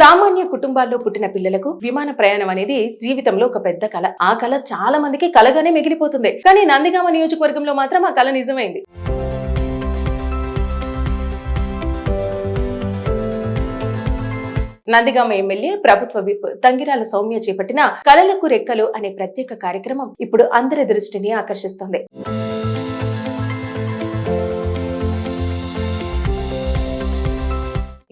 సామాన్య కుటుంబాల్లో పుట్టిన పిల్లలకు విమాన ప్రయాణం అనేది జీవితంలో ఒక పెద్ద కళ. ఆ కళ చాలా మందికి కలగానే మిగిలిపోతుంది. కానీ నందిగామ నియోజకవర్గంలో మాత్రం ఆ కళ నిజమైంది. నందిగామ ఎమ్మెల్యే ప్రభుత్వ విప్ తంగిరాల సౌమ్య చేపట్టిన కళలకు రెక్కలు అనే ప్రత్యేక కార్యక్రమం ఇప్పుడు అందరి దృష్టిని ఆకర్షిస్తోంది.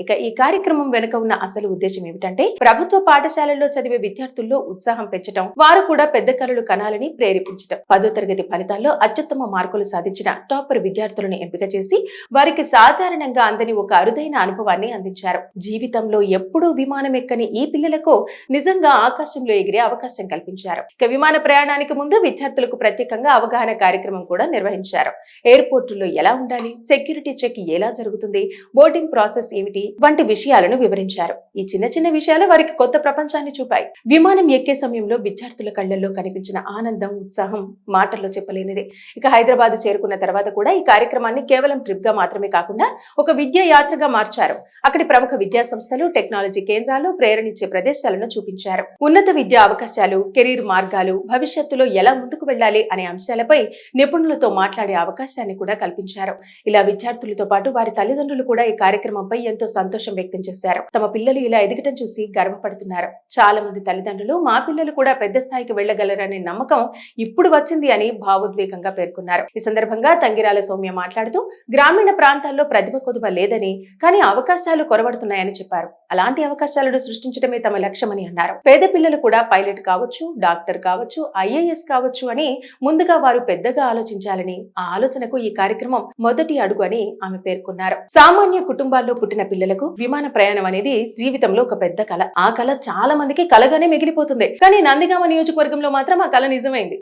ఇక ఈ కార్యక్రమం వెనుక ఉన్న అసలు ఉద్దేశం ఏమిటంటే ప్రభుత్వ పాఠశాలల్లో చదివే విద్యార్థుల్లో ఉత్సాహం పెంచడం, వారు కూడా పెద్ద కలలు కనాలని ప్రేరేపించడం. 10వ తరగతి ఫలితాల్లో అత్యుత్తమ మార్కులు సాధించిన టాపర్ విద్యార్థులను ఎంపిక చేసి వారికి సాధారణంగా అందని ఒక అరుదైన అనుభవాన్ని అందించారు. జీవితంలో ఎప్పుడూ విమానం ఎక్కని ఈ పిల్లలకు నిజంగా ఆకాశంలో ఎగిరే అవకాశం కల్పించారు. ఇక విమాన ప్రయాణానికి ముందు విద్యార్థులకు ప్రత్యేకంగా అవగాహన కార్యక్రమం కూడా నిర్వహించారు. ఎయిర్పోర్టుల్లో ఎలా ఉండాలి, సెక్యూరిటీ చెక్ ఎలా జరుగుతుంది, బోర్డింగ్ ప్రాసెస్ ఏమిటి వంటి విషయాలను వివరించారు. ఈ చిన్న చిన్న విషయాలు వారికి కొత్త ప్రపంచాన్ని చూపాయి. విమానం ఎక్కే సమయంలో విద్యార్థుల కళ్లలో కనిపించిన ఆనందం, ఉత్సాహం మాటల్లో చెప్పలేనిది. ఇక హైదరాబాద్ చేరుకున్న తర్వాత కూడా ఈ కార్యక్రమాన్ని కేవలం ట్రిప్ గా మాత్రమే కాకుండా ఒక విద్యా యాత్రగా మార్చారు. అక్కడి ప్రముఖ విద్యా సంస్థలు, టెక్నాలజీ కేంద్రాలు, ప్రేరణించే ప్రదేశాలను చూపించారు. ఉన్నత విద్యా అవకాశాలు, కెరీర్ మార్గాలు, భవిష్యత్తులో ఎలా ముందుకు వెళ్లాలి అనే అంశాలపై నిపుణులతో మాట్లాడే అవకాశాన్ని కూడా కల్పించారు. ఇలా విద్యార్థులతో పాటు వారి తల్లిదండ్రులు కూడా ఈ కార్యక్రమంపై ఎంతో సంతోషం వ్యక్తం చేశారు. తమ పిల్లలు ఇలా ఎదగటం చూసి గర్వపడుతున్నారు. చాలా మంది తల్లిదండ్రులు మా పిల్లలు కూడా పెద్ద స్థాయికి వెళ్లగలరనే నమ్మకం ఇప్పుడు వచ్చింది అని భావోద్వేగంగా పేర్కొన్నారు. ఈ సందర్భంగా తంగిరాల సౌమ్య మాట్లాడుతూ గ్రామీణ ప్రాంతాల్లో ప్రతిభ కొదువ లేదని, కానీ అవకాశాలు కొరవడుతున్నాయని చెప్పారు. అలాంటి అవకాశాలను సృష్టించడమే తమ లక్ష్యమని అన్నారు. పేద పిల్లలు కూడా పైలట్ కావచ్చు, డాక్టర్ కావచ్చు, ఐఏఎస్ కావచ్చు అని ముందుగా వారు పెద్దగా ఆలోచించాలని, ఆ ఆలోచనకు ఈ కార్యక్రమం మొదటి అడుగు అని ఆమె పేర్కొన్నారు. సామాన్య కుటుంబాల్లో పుట్టిన పిల్లలకు విమాన ప్రయాణం అనేది జీవితంలో ఒక పెద్ద కళ. ఆ కళ చాలా మందికి కలగానే మిగిలిపోతుంది. కానీ నందిగామ నియోజకవర్గంలో మాత్రం ఆ కళ నిజమైంది.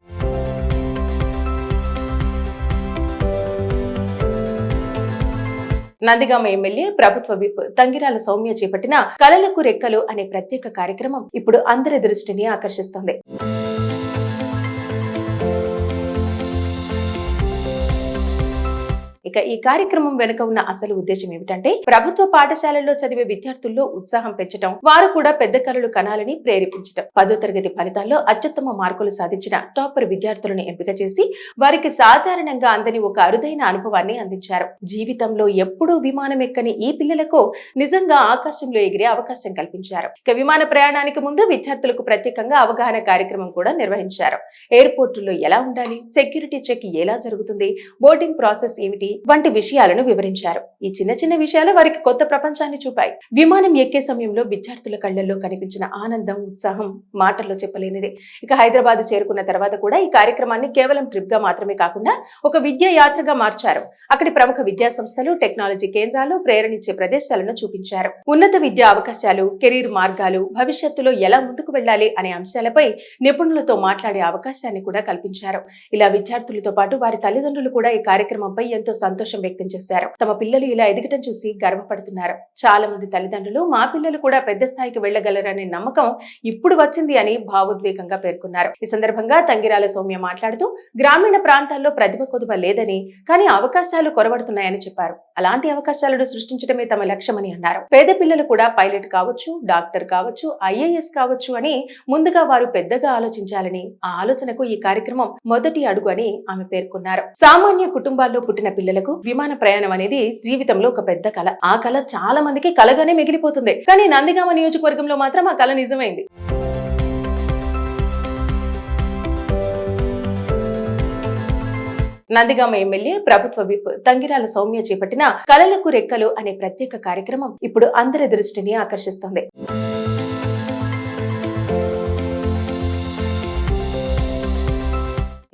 నందిగామ ఎమ్మెల్యే ప్రభుత్వ విప్ తంగిరాల సౌమ్య చేపట్టిన కళలకు రెక్కలు అనే ప్రత్యేక కార్యక్రమం ఇప్పుడు అందరి దృష్టిని ఆకర్షిస్తోంది. ఇక ఈ కార్యక్రమం వెనుక ఉన్న అసలు ఉద్దేశం ఏమిటంటే ప్రభుత్వ పాఠశాలల్లో చదివే విద్యార్థుల్లో ఉత్సాహం పెంచడం, వారు కూడా పెద్ద కలలు కనాలని ప్రేరేపించడం. 10వ తరగతి ఫలితాల్లో అత్యుత్తమ మార్కులు సాధించిన టాపర్ విద్యార్థులను ఎంపిక చేసి వారికి సాధారణంగా అందని ఒక అరుదైన అనుభవాన్ని అందించారు. జీవితంలో ఎప్పుడూ విమానం ఎక్కని ఈ పిల్లలకు నిజంగా ఆకాశంలో ఎగిరే అవకాశం కల్పించారు. ఇక విమాన ప్రయాణానికి ముందు విద్యార్థులకు ప్రత్యేకంగా అవగాహన కార్యక్రమం కూడా నిర్వహించారు. ఎయిర్పోర్టుల్లో ఎలా ఉండాలి, సెక్యూరిటీ చెక్ ఎలా జరుగుతుంది, బోర్డింగ్ ప్రాసెస్ ఏమిటి వంటి విషయాలను వివరించారు. ఈ చిన్న చిన్న విషయాలు వారికి కొత్త ప్రపంచాన్ని చూపాయి. విమానం ఎక్కే సమయంలో విద్యార్థుల కళ్లలో కనిపించిన ఆనందం, ఉత్సాహం మాటల్లో చెప్పలేనిది. ఇక హైదరాబాద్ చేరుకున్న తర్వాత కూడా ఈ కార్యక్రమాన్ని కేవలం ట్రిప్ గా మాత్రమే కాకుండా ఒక విద్యా యాత్రగా మార్చారు. అక్కడి ప్రముఖ విద్యా సంస్థలు, టెక్నాలజీ కేంద్రాలు, ప్రేరణించే ప్రదేశాలను చూపించారు. ఉన్నత విద్యా అవకాశాలు, కెరీర్ మార్గాలు, భవిష్యత్తులో ఎలా ముందుకు వెళ్లాలి అనే అంశాలపై నిపుణులతో మాట్లాడే అవకాశాన్ని కూడా కల్పించారు. ఇలా విద్యార్థులతో పాటు వారి తల్లిదండ్రులు కూడా ఈ కార్యక్రమంపై ఎంతో సంతోషం వ్యక్తం చేశారు. తమ పిల్లలు ఇలా ఎదగటం చూసి గర్వపడుతున్నారు. చాలా మంది తల్లిదండ్రులు మా పిల్లలు కూడా పెద్ద స్థాయికి వెళ్లగలరనే నమ్మకం ఇప్పుడు వచ్చింది అని భావోద్వేగంగా పేర్కొన్నారు. ఈ సందర్భంగా తంగిరాల సౌమ్య మాట్లాడుతూ గ్రామీణ ప్రాంతాల్లో ప్రతిభ కొదువ లేదని, కానీ అవకాశాలు కొరవడుతున్నాయని చెప్పారు. అలాంటి అవకాశాలను సృష్టించడమే తమ లక్ష్యమని అన్నారు. పేద పిల్లలు కూడా పైలట్ కావచ్చు, డాక్టర్ కావచ్చు, ఐఏఎస్ కావచ్చు అని ముందుగా వారు పెద్దగా ఆలోచించాలని, ఆ ఆలోచనకు ఈ కార్యక్రమం మొదటి అడుగు అని ఆమె పేర్కొన్నారు. సామాన్య కుటుంబాల్లో పుట్టిన పిల్లలకు విమాన ప్రయాణం అనేది జీవితంలో ఒక పెద్ద కళ. ఆ కళ చాలా మందికి కలగానే మిగిలిపోతుంది. కానీ నందిగామ నియోజకవర్గంలో మాత్రం ఆ కళ నిజమైంది. నందిగామ ఎమ్మెల్యే ప్రభుత్వ విప్ తంగిరాల సౌమ్య చేపట్టిన కళలకు రెక్కలు అనే ప్రత్యేక కార్యక్రమం ఇప్పుడు అందరి దృష్టిని ఆకర్షిస్తోంది.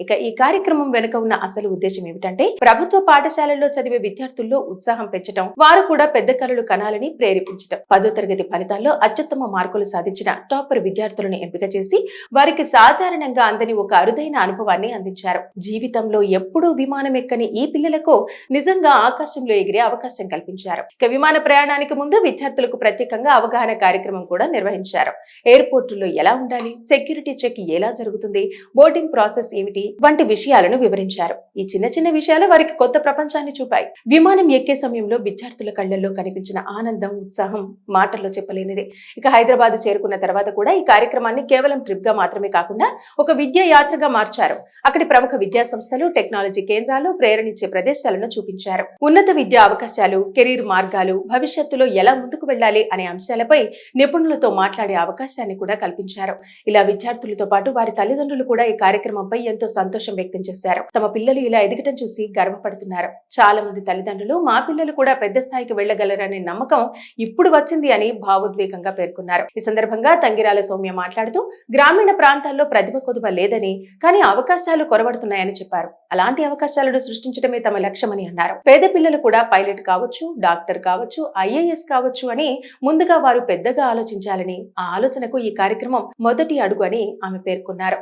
ఇక ఈ కార్యక్రమం వెనుక ఉన్న అసలు ఉద్దేశం ఏమిటంటే ప్రభుత్వ పాఠశాలల్లో చదివే విద్యార్థుల్లో ఉత్సాహం పెంచడం, వారు కూడా పెద్ద కలలు కనాలని ప్రేరేపించడం. 10వ తరగతి ఫలితాల్లో అత్యుత్తమ మార్కులు సాధించిన టాపర్ విద్యార్థులను ఎంపిక చేసి వారికి సాధారణంగా అందని ఒక అరుదైన అనుభవాన్ని అందించారు. జీవితంలో ఎప్పుడూ విమానం ఎక్కని ఈ పిల్లలకు నిజంగా ఆకాశంలో ఎగిరే అవకాశం కల్పించారు. ఇక విమాన ప్రయాణానికి ముందు విద్యార్థులకు ప్రత్యేకంగా అవగాహన కార్యక్రమం కూడా నిర్వహించారు. ఎయిర్పోర్టుల్లో ఎలా ఉండాలి, సెక్యూరిటీ చెక్ ఎలా జరుగుతుంది, బోర్డింగ్ ప్రాసెస్ ఏమిటి వంటి విషయాలను వివరించారు. ఈ చిన్న చిన్న విషయాలు వారికి కొత్త ప్రపంచాన్ని చూపాయి. విమానం ఎక్కే సమయంలో విద్యార్థుల కళ్లలో కనిపించిన ఆనందం, ఉత్సాహం మాటల్లో చెప్పలేనిది. ఇక హైదరాబాద్ చేరుకున్న తర్వాత కూడా ఈ కార్యక్రమాన్ని కేవలం ట్రిప్ గా మాత్రమే కాకుండా ఒక విద్యా యాత్రగా మార్చారు. అక్కడి ప్రముఖ విద్యా సంస్థలు, టెక్నాలజీ కేంద్రాలు, ప్రేరణించే ప్రదేశాలను చూపించారు. ఉన్నత విద్యా అవకాశాలు, కెరీర్ మార్గాలు, భవిష్యత్తులో ఎలా ముందుకు వెళ్లాలి అనే అంశాలపై నిపుణులతో మాట్లాడే అవకాశాన్ని కూడా కల్పించారు. ఇలా విద్యార్థులతో పాటు వారి తల్లిదండ్రులు కూడా ఈ కార్యక్రమంపై ఎంతో సంతోషం వ్యక్తం చేశారు. తమ పిల్లలు ఇలా ఎదగటం చూసి గర్వపడుతున్నారు. చాలా మంది తల్లిదండ్రులు మా పిల్లలు కూడా పెద్ద స్థాయికి వెళ్లగలరనే నమ్మకం ఇప్పుడు వచ్చింది అని భావోద్వేగంగా పేర్కొన్నారు. ఈ సందర్భంగా తంగిరాల సౌమ్య మాట్లాడుతూ గ్రామీణ ప్రాంతాల్లో ప్రతిభ కొదువ లేదని, కానీ అవకాశాలు కొరవడుతున్నాయని చెప్పారు. అలాంటి అవకాశాలను సృష్టించడమే తమ లక్ష్యమని అన్నారు. పేద పిల్లలు కూడా పైలట్ కావచ్చు, డాక్టర్ కావచ్చు, IAS కావచ్చు అని ముందుగా వారు పెద్దగా ఆలోచించాలని, ఆ ఆలోచనకు ఈ కార్యక్రమం మొదటి అడుగు అని ఆమె పేర్కొన్నారు.